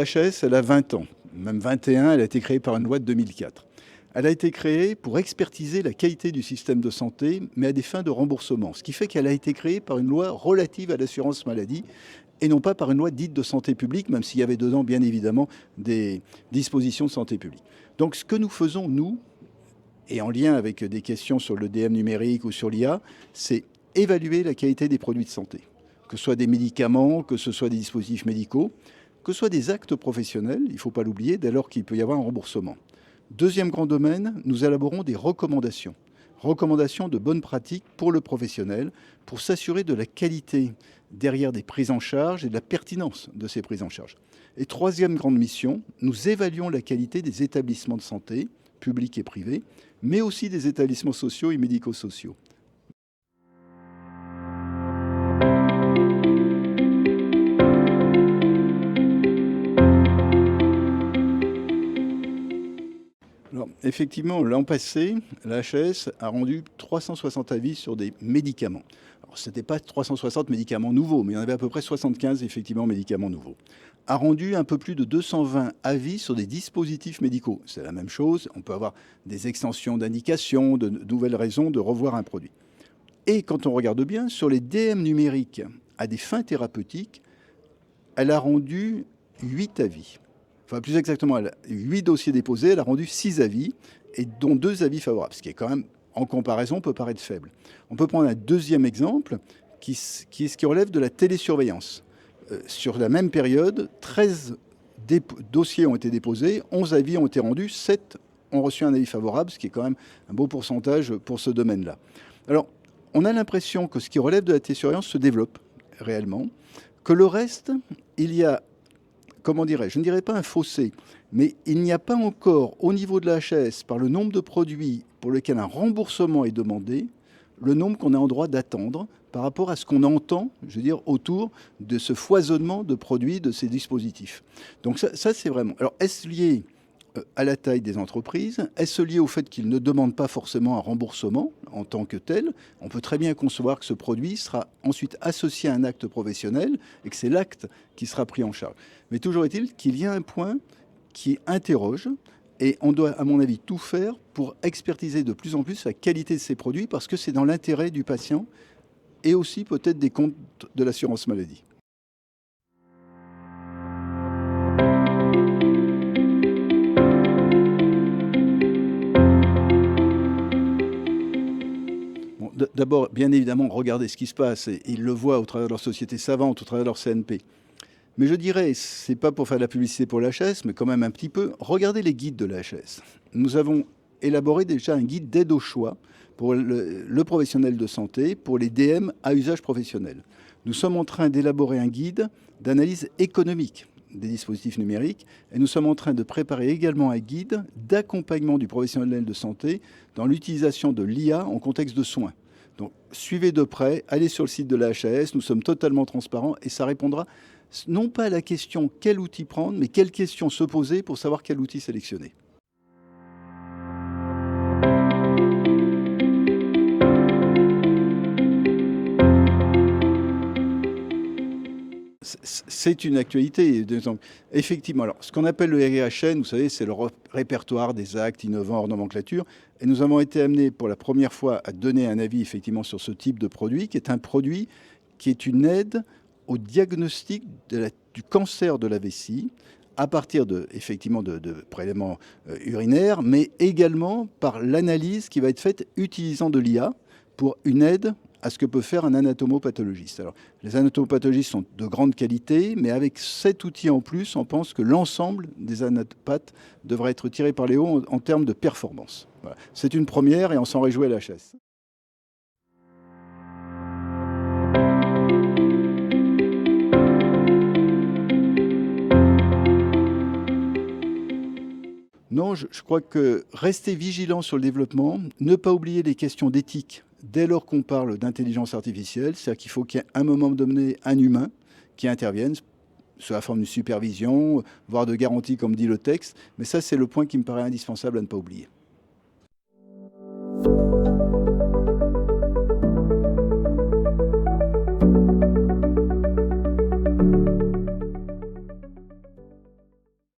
L'HAS, elle a 20 ans, même 21, elle a été créée par une loi de 2004. Elle a été créée pour expertiser la qualité du système de santé, mais à des fins de remboursement. Ce qui fait qu'elle a été créée par une loi relative à l'assurance maladie et non pas par une loi dite de santé publique, même s'il y avait dedans, bien évidemment, des dispositions de santé publique. Donc ce que nous faisons, nous, et en lien avec des questions sur le DM numérique ou sur l'IA, c'est évaluer la qualité des produits de santé. Que ce soit des médicaments, que ce soit des dispositifs médicaux, que ce soit des actes professionnels, il ne faut pas l'oublier, dès lors qu'il peut y avoir un remboursement. Deuxième grand domaine, nous élaborons des recommandations. Recommandations de bonnes pratiques pour le professionnel, pour s'assurer de la qualité derrière des prises en charge et de la pertinence de ces prises en charge. Et troisième grande mission, nous évaluons la qualité des établissements de santé, publics et privés, mais aussi des établissements sociaux et médico-sociaux. Alors, effectivement, l'an passé, la HAS a rendu 360 avis sur des médicaments. Alors, ce n'était pas 360 médicaments nouveaux, mais il y en avait à peu près 75 effectivement médicaments nouveaux. A rendu un peu plus de 220 avis sur des dispositifs médicaux. C'est la même chose, on peut avoir des extensions d'indications, de nouvelles raisons de revoir un produit. Et quand on regarde bien, sur les DM numériques à des fins thérapeutiques, elle a rendu 8 avis. Enfin, plus exactement, elle a 8 dossiers déposés, elle a rendu 6 avis, et dont 2 avis favorables, ce qui est quand même, en comparaison, peut paraître faible. On peut prendre un deuxième exemple, qui est ce qui relève de la télésurveillance. Sur la même période, 13 dossiers ont été déposés, 11 avis ont été rendus, 7 ont reçu un avis favorable, ce qui est quand même un beau pourcentage pour ce domaine-là. Alors, on a l'impression que ce qui relève de la télésurveillance se développe réellement, que le reste, il y a, comment dirais-je, je ne dirais pas un fossé, mais il n'y a pas encore au niveau de la HAS, par le nombre de produits pour lesquels un remboursement est demandé, le nombre qu'on est en droit d'attendre par rapport à ce qu'on entend, je veux dire, autour de ce foisonnement de produits, de ces dispositifs. Donc ça c'est vraiment... Alors, est-ce lié à la taille des entreprises? Est-ce lié au fait qu'ils ne demandent pas forcément un remboursement en tant que tel? On peut très bien concevoir que ce produit sera ensuite associé à un acte professionnel et que c'est l'acte qui sera pris en charge. Mais toujours est-il qu'il y a un point qui interroge, et on doit, à mon avis, tout faire pour expertiser de plus en plus la qualité de ces produits, parce que c'est dans l'intérêt du patient et aussi peut-être des comptes de l'assurance maladie. Bon, d'abord, bien évidemment, regardez ce qui se passe, et ils le voient au travers de leur société savante, au travers de leur CNP. Mais je dirais, c'est pas pour faire de la publicité pour l'HAS, mais quand même un petit peu, regardez les guides de l'HAS. Nous avons élaboré déjà un guide d'aide au choix pour le professionnel de santé, pour les DM à usage professionnel. Nous sommes en train d'élaborer un guide d'analyse économique des dispositifs numériques, et nous sommes en train de préparer également un guide d'accompagnement du professionnel de santé dans l'utilisation de l'IA en contexte de soins. Donc suivez de près, allez sur le site de la HAS, nous sommes totalement transparents et ça répondra non pas à la question quel outil prendre, mais quelle question se poser pour savoir quel outil sélectionner. C'est une actualité. Effectivement, alors, ce qu'on appelle le RIHN, vous savez, c'est le répertoire des actes innovants hors nomenclature. Et nous avons été amenés pour la première fois à donner un avis effectivement sur ce type de produit, qui est un produit qui est une aide au diagnostic du cancer de la vessie, à partir effectivement de prélèvements urinaires, mais également par l'analyse qui va être faite utilisant de l'IA pour une aide à ce que peut faire un anatomopathologiste. Alors, les anatomopathologiste sont de grande qualité, mais avec cet outil en plus, on pense que l'ensemble des anatopathes devrait être tiré par les hauts en termes de performance. Voilà. C'est une première et on s'en réjouit à la chasse. Non, je crois que rester vigilant sur le développement, ne pas oublier les questions d'éthique dès lors qu'on parle d'intelligence artificielle, c'est-à-dire qu'il faut qu'il y ait un moment donné un humain qui intervienne sous la forme d'une supervision, voire de garantie comme dit le texte, mais ça c'est le point qui me paraît indispensable à ne pas oublier.